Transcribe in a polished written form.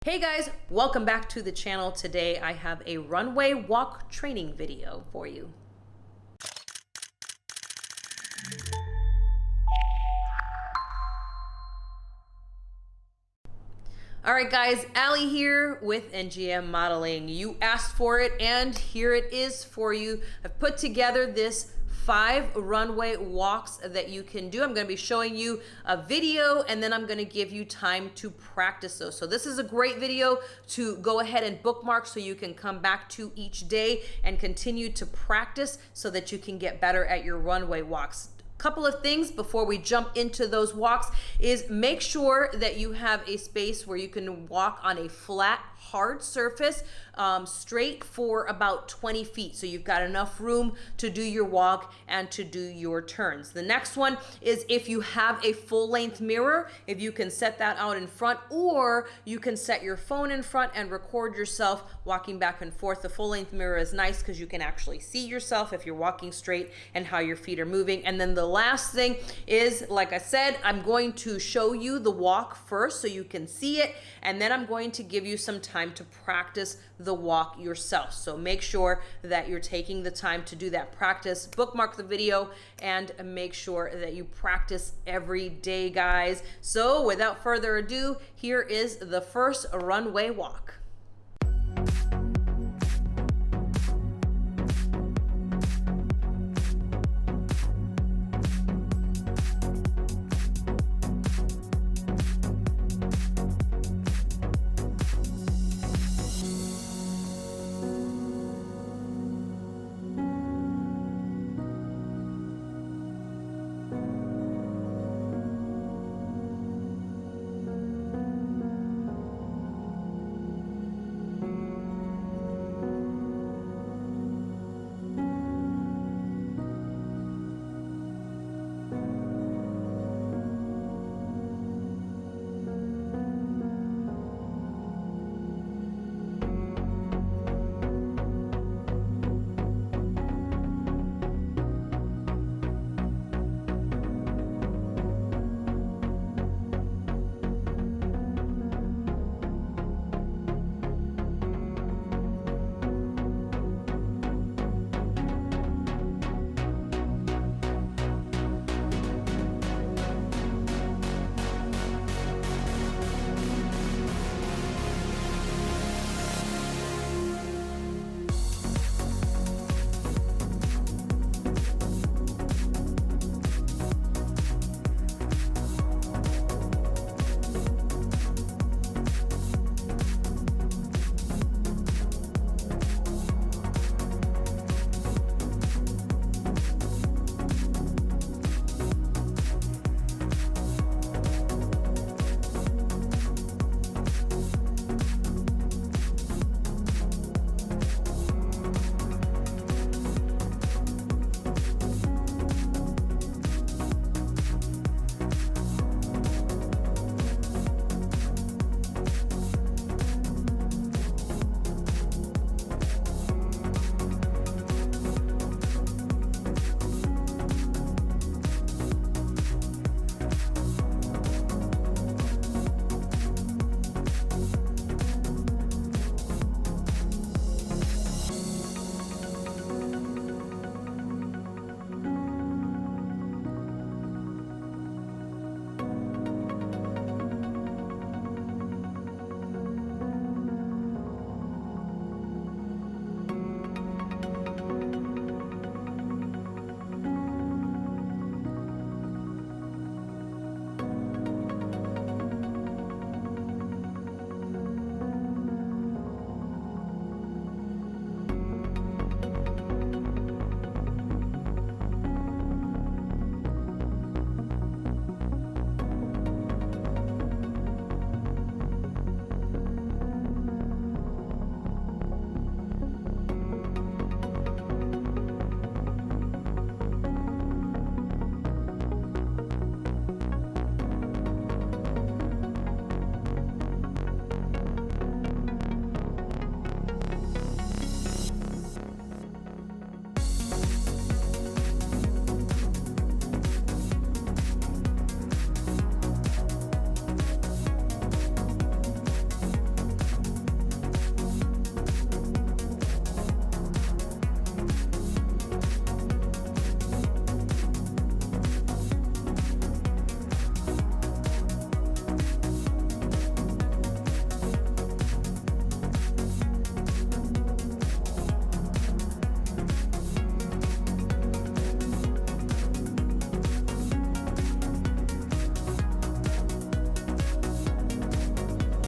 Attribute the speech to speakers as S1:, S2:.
S1: Hey guys, welcome back to the channel. Today I have a runway walk training video for you. All right guys, Allie here with NGM Modeling. You asked for it and here it is for you. I've put together this 5 runway walks that you can do. I'm going to be showing you a video and then I'm going to give you time to practice those. So this is a great video to go ahead and bookmark so you can come back to each day and continue to practice so that you can get better at your runway walks. Couple of things before we jump into those walks is make sure that you have a space where you can walk on a flat, hard surface straight for about 20 feet. So you've got enough room to do your walk and to do your turns. The next one is if you have a full length mirror, if you can set that out in front, or you can set your phone in front and record yourself walking back and forth. The full length mirror is nice because you can actually see yourself if you're walking straight and how your feet are moving. And then the last thing is, like I said, I'm going to show you the walk first so you can see it, and then I'm going to give you some time to practice the walk yourself. So make sure that you're taking the time to do that practice. Bookmark the video and make sure that you practice every day, guys. So without further ado, here is the first runway walk.